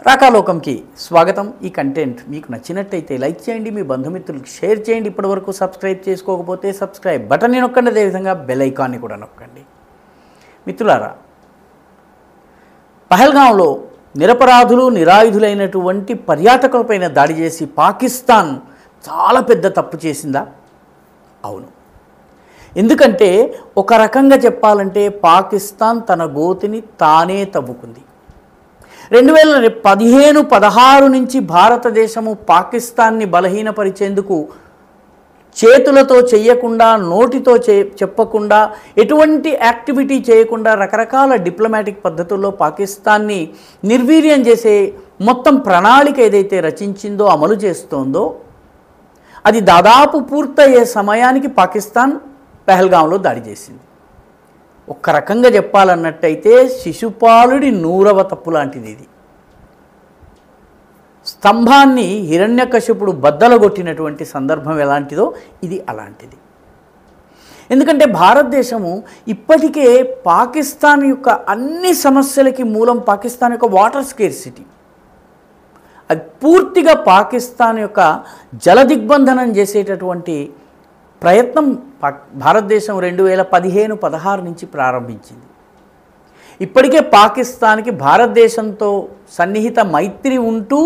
రాకాలోకంకి స్వాగతం. ఈ కంటెంట్ మీకు నచ్చినట్టయితే లైక్ చేయండి, మీ బంధుమిత్రులకు షేర్ చేయండి. ఇప్పటివరకు సబ్స్క్రైబ్ చేసుకోకపోతే సబ్స్క్రైబ్ బటన్ని నొక్కండి, అదేవిధంగా బెల్ ఐకాన్ని కూడా నొక్కండి. మిత్రులారా, పహల్గాంలో నిరపరాధులు నిరాయుధులైనటువంటి పర్యాటకులపైన దాడి చేసి పాకిస్తాన్ చాలా పెద్ద తప్పు చేసిందా? అవును. ఎందుకంటే ఒక రకంగా చెప్పాలంటే పాకిస్తాన్ తన గోతిని తానే తవ్వుకుంది. 2015-16 నుంచి భారతదేశము పాకిస్తాన్ని బలహీనపరిచేందుకు చేతులతో చేయకుండా, నోటితో చెప్పకుండా, ఎటువంటి యాక్టివిటీ చేయకుండా రకరకాల డిప్లొమాటిక్ పద్ధతుల్లో పాకిస్తాన్ని నిర్వీర్యం చేసే మొత్తం ప్రణాళిక ఏదైతే రచించిందో, అమలు చేస్తోందో, అది దాదాపు పూర్తయ్యే సమయానికి పాకిస్తాన్ పహల్గాంలో దాడి చేసింది. ఒక్క రకంగా చెప్పాలన్నట్టయితే శిశుపాలుడి 100వ తప్పు లాంటిది ఇది. స్తంభాన్ని హిరణ్యకశిపుడు బద్దలగొట్టినటువంటి సందర్భం ఎలాంటిదో ఇది అలాంటిది. ఎందుకంటే భారతదేశము ఇప్పటికే పాకిస్తాన్ యొక్క అన్ని సమస్యలకి మూలం పాకిస్తాన్ యొక్క వాటర్ స్కేర్సిటీ. అది పూర్తిగా పాకిస్తాన్ యొక్క జల దిగ్బంధనం చేసేటటువంటి ప్రయత్నం భారతదేశం 2015-16 నుంచి ప్రారంభించింది. ఇప్పటికే పాకిస్తాన్కి భారతదేశంతో సన్నిహిత మైత్రి ఉంటూ,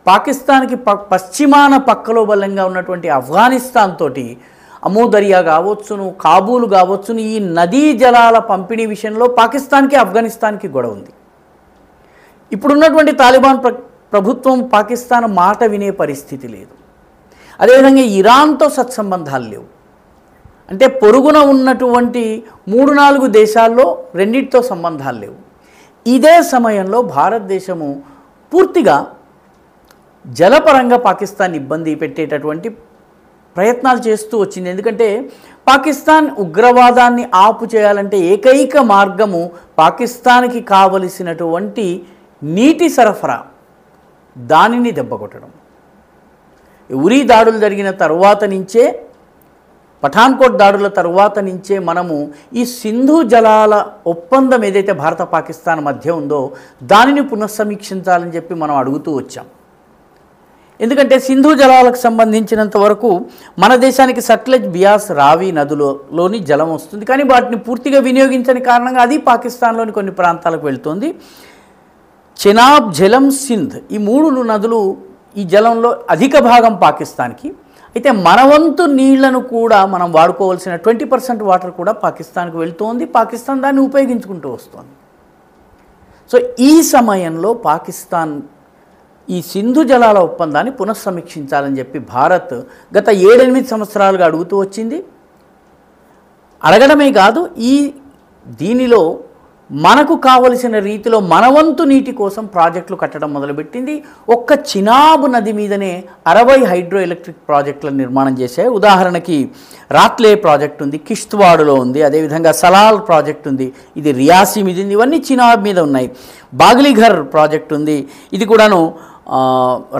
పాకిస్తాన్కి పశ్చిమాన పక్కలో బలంగా ఉన్నటువంటి ఆఫ్ఘనిస్తాన్ తోటి అమూదరియా కావచ్చును, కాబూలు కావచ్చును, ఈ నదీ జలాల పంపిణీ విషయంలో పాకిస్తాన్కి ఆఫ్ఘనిస్తాన్కి గొడవ ఉంది. ఇప్పుడున్నటువంటి తాలిబాన్ ప్రభుత్వం పాకిస్తాన్ మాట వినే పరిస్థితి లేదు. అదేవిధంగా ఇరాన్తో సత్సంబంధాలు లేవు. అంటే పొరుగున ఉన్నటువంటి 3-4 దేశాల్లో రెండింటితో సంబంధాలు లేవు. ఇదే సమయంలో భారతదేశము పూర్తిగా జలపరంగా పాకిస్తాన్ ఇబ్బంది పెట్టేటటువంటి ప్రయత్నాలు చేస్తూ వచ్చింది. ఎందుకంటే పాకిస్తాన్ ఉగ్రవాదాన్ని ఆపు చేయాలంటే ఏకైక మార్గము పాకిస్తాన్కి కావలసినటువంటి నీటి సరఫరా, దానిని దెబ్బకొట్టడం. ఉరీ దాడులు జరిగిన తరువాత నుంచే, పఠాన్కోట్ దాడుల తరువాత నుంచే మనము ఈ సింధు జలాల ఒప్పందం ఏదైతే భారత పాకిస్తాన్ మధ్య ఉందో దానిని పునఃసమీక్షించాలని చెప్పి మనం అడుగుతూ వచ్చాం. ఎందుకంటే సింధు జలాలకు సంబంధించినంత వరకు మన దేశానికి సట్లెజ్, బియాస్, రావి నదులలోని జలం వస్తుంది. కానీ వాటిని పూర్తిగా వినియోగించని కారణంగా అది పాకిస్తాన్లోని కొన్ని ప్రాంతాలకు వెళ్తుంది. చెనాబ్, జలం, సింధ్, ఈ 3 నదులు ఈ జలంలో అధిక భాగం పాకిస్తాన్కి. అయితే మన వంతు నీళ్లను కూడా మనం వాడుకోవాల్సిన 20% వాటర్ కూడా పాకిస్తాన్కి వెళ్తోంది. పాకిస్తాన్ దాన్ని ఉపయోగించుకుంటూ వస్తుంది. సో ఈ సమయంలో పాకిస్తాన్ ఈ సింధు జలాల ఒప్పందాన్ని పునఃసమీక్షించాలని చెప్పి భారత్ గత 7-8 సంవత్సరాలుగా అడుగుతూ వచ్చింది. అడగడమే కాదు, దీనిలో మనకు కావలసిన రీతిలో మనవంతు నీటి కోసం ప్రాజెక్టులు కట్టడం మొదలుపెట్టింది. ఒక్క చినాబ్ నది మీదనే 60 హైడ్రో ఎలక్ట్రిక్ ప్రాజెక్టులను నిర్మాణం చేశాయి. ఉదాహరణకి రాత్లే ప్రాజెక్ట్ ఉంది, కిష్త్వాడులో ఉంది, అదేవిధంగా సలాల్ ప్రాజెక్ట్ ఉంది, ఇది రియాసీ మీద ఉంది, ఇవన్నీ చినాబ్ మీద ఉన్నాయి. బాగ్లీఘర్ ప్రాజెక్ట్ ఉంది, ఇది కూడాను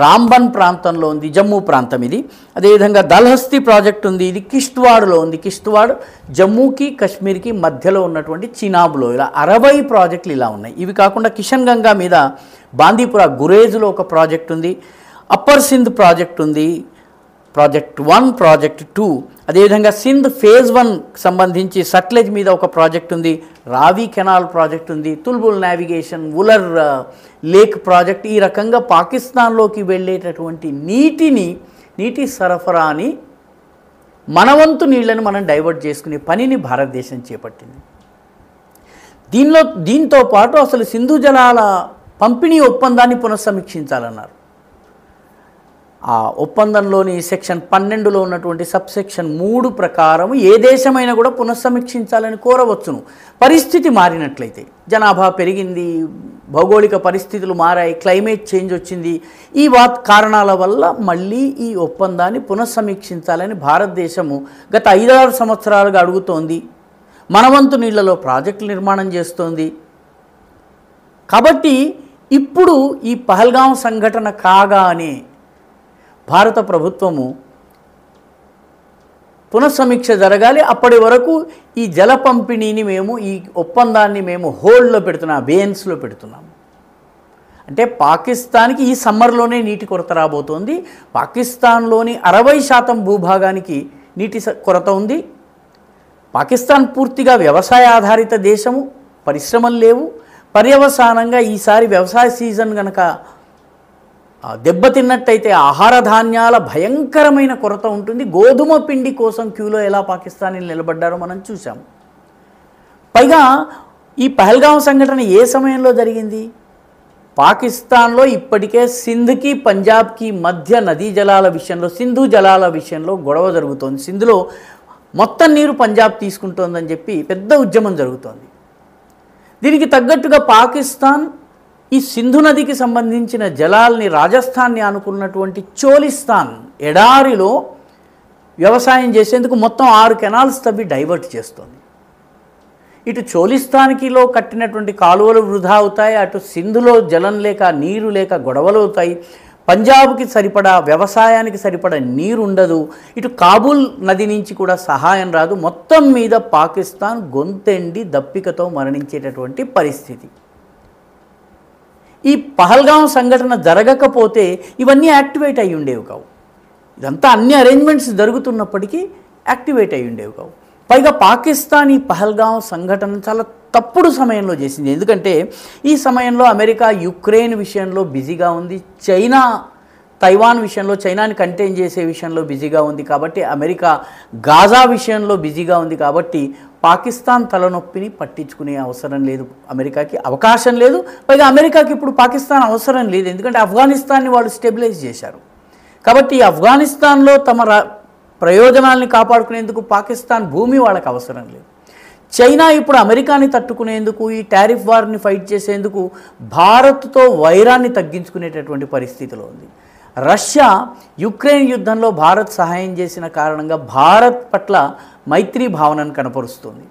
రాంబన్ ప్రాంతంలో ఉంది, జమ్మూ ప్రాంతం ఇది. అదేవిధంగా దల్హస్తి ప్రాజెక్ట్ ఉంది, ఇది కిష్త్వాడ్లో ఉంది. కిష్త్వాడ్ జమ్మూకి కాశ్మీర్కి మధ్యలో ఉన్నటువంటి చినాబ్లో. ఇలా 60 ప్రాజెక్టులు ఇలా ఉన్నాయి. ఇవి కాకుండా కిషన్ గంగా మీద బాందీపుర గురేజ్లో ఒక ప్రాజెక్ట్ ఉంది, అప్పర్ సింధ్ ప్రాజెక్ట్ ఉంది, ప్రాజెక్ట్ 1, ప్రాజెక్ట్ 2. అదేవిధంగా సింధ్ ఫేజ్ 1 సంబంధించి సట్లెజ్ మీద ఒక ప్రాజెక్ట్ ఉంది, రావి కెనాల్ ప్రాజెక్ట్ ఉంది, Tulbul navigation, Wular lake project. ఈ రకంగా పాకిస్తాన్లోకి వెళ్ళేటటువంటి నీటి సరఫరాని, మనవంతు నీళ్లను మనం డైవర్ట్ చేసుకునే పనిని భారతదేశం చేపట్టింది. దీంతో పాటు అసలు సింధు జలాల పంపిణీ ఒప్పందాన్ని పునఃసమీక్షించాలన్నారు. ఆ ఒప్పందంలోని సెక్షన్ 12లో ఉన్నటువంటి సబ్సెక్షన్ 3 ప్రకారం ఏ దేశమైనా కూడా పునఃసమీక్షించాలని కోరవచ్చును. పరిస్థితి మారినట్లయితే, జనాభా పెరిగింది, భౌగోళిక పరిస్థితులు మారాయి, క్లైమేట్ చేంజ్ వచ్చింది, ఈ కారణాల వల్ల మళ్ళీ ఈ ఒప్పందాన్ని పునఃసమీక్షించాలని భారతదేశము గత 5-6 సంవత్సరాలుగా అడుగుతోంది. మనవంతు నీళ్లలో ప్రాజెక్టులు నిర్మాణం చేస్తోంది. కాబట్టి ఇప్పుడు ఈ పహల్గాం సంఘటన కాగానే భారత ప్రభుత్వము పునఃసమీక్ష జరగాలి. అప్పటి వరకు ఈ జల పంపిణీని మేము, ఈ ఒప్పందాన్ని మేము హోల్డ్లో పెడుతున్నాం, అబేయన్స్లో పెడుతున్నాము. అంటే పాకిస్తాన్కి ఈ సమ్మర్లోనే నీటి కొరత రాబోతోంది. పాకిస్తాన్లోని 60% భూభాగానికి నీటి కొరత ఉంది. పాకిస్తాన్ పూర్తిగా వ్యవసాయ ఆధారిత దేశము, పరిశ్రమలు లేవు. పర్యవసానంగా ఈసారి వ్యవసాయ సీజన్ కనుక దెబ్బతిన్నట్టయితే ఆహార ధాన్యాల భయంకరమైన కొరత ఉంటుంది. గోధుమ పిండి కోసం క్యూలో ఎలా పాకిస్తానీ నిలబడ్డారో మనం చూసాము. పైగా ఈ పహల్గాం సంఘటన ఏ సమయంలో జరిగింది? పాకిస్తాన్లో ఇప్పటికే సింధ్కి పంజాబ్కి మధ్య నదీ జలాల విషయంలో, సింధు జలాల విషయంలో గొడవ జరుగుతోంది. సింధులో మొత్తం నీరు పంజాబ్ తీసుకుంటోందని చెప్పి పెద్ద ఉద్యమం జరుగుతోంది. దీనికి తగ్గట్టుగా పాకిస్తాన్ ఈ సింధు నదికి సంబంధించిన జలాల్ని రాజస్థాన్ని ఆనుకున్నటువంటి చోలిస్తాన్ ఎడారిలో వ్యవసాయం చేసేందుకు మొత్తం 6 కెనాల్స్ తవ్వి డైవర్ట్ చేస్తోంది. ఇటు చోలిస్తాన్కిలో కట్టినటువంటి కాలువలు వృధా అవుతాయి, అటు సింధులో జలం లేక నీరు లేక గొడవలు అవుతాయి. పంజాబ్కి సరిపడా వ్యవసాయానికి సరిపడా నీరు ఉండదు. ఇటు కాబూల్ నది నుంచి కూడా సహాయం రాదు. మొత్తం మీద పాకిస్తాన్ గొంతెండి దప్పికతో మరణించేటటువంటి పరిస్థితి. ఈ పహల్గాం సంఘటన జరగకపోతే ఇవన్నీ యాక్టివేట్ అయ్యి ఉండేవి కావు. ఇదంతా అన్ని అరేంజ్మెంట్స్ జరుగుతున్నప్పటికీ యాక్టివేట్ అయ్యి ఉండేవి కావు. పైగా పాకిస్తాన్ ఈ పహల్గాం సంఘటన చాలా తప్పుడు సమయంలో చేసింది. ఎందుకంటే ఈ సమయంలో అమెరికా యుక్రెయిన్ విషయంలో బిజీగా ఉంది, చైనా తైవాన్ విషయంలో చైనాని కంటైన్ చేసే విషయంలో బిజీగా ఉంది. కాబట్టి అమెరికా గాజా విషయంలో బిజీగా ఉంది. కాబట్టి పాకిస్తాన్ తలనొప్పిని పట్టించుకునే అవసరం లేదు, అమెరికాకి అవకాశం లేదు. పైగా అమెరికాకి ఇప్పుడు పాకిస్తాన్ అవసరం లేదు, ఎందుకంటే ఆఫ్ఘనిస్తాన్ని వాళ్ళు స్టెబిలైజ్ చేశారు. కాబట్టి ఆఫ్ఘనిస్తాన్లో తమ ప్రయోజనాల్ని కాపాడుకునేందుకు పాకిస్తాన్ భూమి వాళ్ళకి అవసరం లేదు. చైనా ఇప్పుడు అమెరికాని తట్టుకునేందుకు, ఈ టారిఫ్ వార్ని ఫైట్ చేసేందుకు భారత్తో వైరాన్ని తగ్గించుకునేటటువంటి పరిస్థితిలో ఉంది. రష్యా యుక్రెయిన్ యుద్ధంలో భారత్ సహాయం చేసిన కారణంగా భారత్ పట్ల మైత్రీ భావనను కనపరుస్తుంది.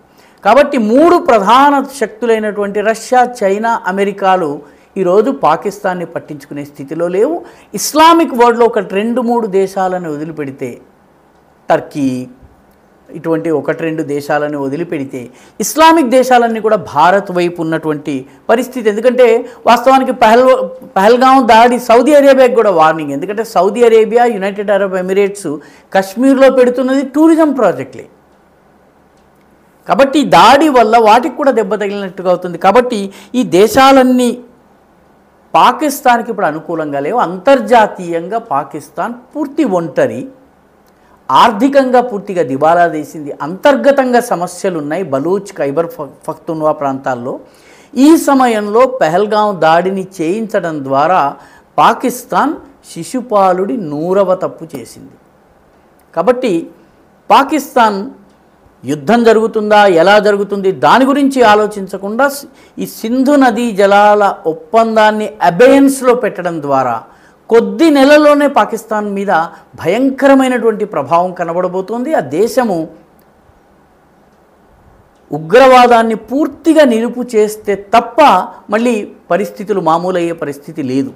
కాబట్టి 3 ప్రధాన శక్తులైనటువంటి రష్యా, చైనా, అమెరికాలు ఈరోజు పాకిస్తాన్ని పట్టించుకునే స్థితిలో లేవు. ఇస్లామిక్ వరల్డ్లో ఒక 2-3 దేశాలను వదిలిపెడితే, టర్కీ ఇటువంటి 1-2 దేశాలను వదిలిపెడితే ఇస్లామిక్ దేశాలన్నీ కూడా భారత్ వైపు ఉన్నటువంటి పరిస్థితి. ఎందుకంటే వాస్తవానికి పహల్గాం దాడి సౌదీ అరేబియాకి కూడా వార్నింగ్. ఎందుకంటే Saudi Arabia, United Arab Emirates కశ్మీర్లో పెడుతున్నది టూరిజం ప్రాజెక్టులే. కాబట్టి దాడి వల్ల వాటికి కూడా దెబ్బ తగిలినట్టుగా అవుతుంది. కాబట్టి ఈ దేశాలన్నీ పాకిస్తాన్కి ఇప్పుడు అనుకూలంగా లేవు. అంతర్జాతీయంగా పాకిస్తాన్ పూర్తి ఒంటరి, ఆర్థికంగా పూర్తిగా దివాలా తీసింది. అంతర్గతంగా సమస్యలు ఉన్నాయి బలూచ్, ఖైబర్ పఖ్తూన్వా ప్రాంతాల్లో. ఈ సమయంలో పహల్గాం దాడిని చేయించడం ద్వారా పాకిస్తాన్ శిశుపాలుడి 100వ తప్పు చేసింది. కాబట్టి పాకిస్తాన్ యుద్ధం జరుగుతుందా, ఎలా జరుగుతుంది, దాని గురించి ఆలోచించకుండా ఈ సింధు నదీ జలాల ఒప్పందాన్ని అబెయన్స్లో పెట్టడం ద్వారా కొద్ది నెలల్లోనే పాకిస్తాన్ మీద భయంకరమైనటువంటి ప్రభావం కనబడబోతోంది. ఆ దేశము ఉగ్రవాదాన్ని పూర్తిగా నిలుపు చేస్తే తప్ప మళ్ళీ పరిస్థితులు మామూలయ్యే పరిస్థితి లేదు.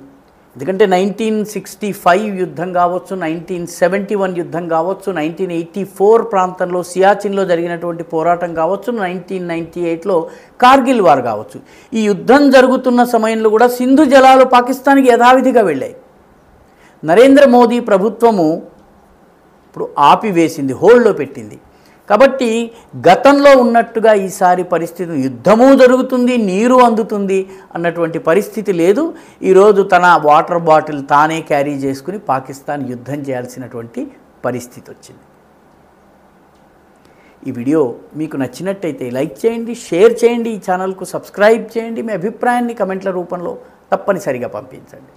ఎందుకంటే 1965 యుద్ధం కావచ్చు, 1971 యుద్ధం కావచ్చు, 1984 ప్రాంతంలో సియాచిన్లో జరిగినటువంటి పోరాటం కావచ్చు, 1998లో కార్గిల్ వార్ కావచ్చు. ఈ యుద్ధం జరుగుతున్న సమయంలో కూడా సింధు జలాలు పాకిస్తాన్కి యథావిధిగా వెళ్ళాయి. నరేంద్ర మోదీ ప్రభుత్వము ఇప్పుడు ఆపివేసింది, హోల్డ్లో పెట్టింది. కాబట్టి గతంలో ఉన్నట్టుగా ఈసారి పరిస్థితి యుద్ధము జరుగుతుంది, నీరు అందుతుంది అన్నటువంటి పరిస్థితి లేదు. ఈరోజు తన వాటర్ బాటిల్ తానే క్యారీ చేసుకుని పాకిస్తాన్ యుద్ధం చేయాల్సినటువంటి పరిస్థితి వచ్చింది. ఈ వీడియో మీకు నచ్చినట్టయితే లైక్ చేయండి, షేర్ చేయండి, ఈ ఛానల్కు సబ్స్క్రైబ్ చేయండి. మీ అభిప్రాయాన్ని కమెంట్ల రూపంలో తప్పనిసరిగా పంపించండి.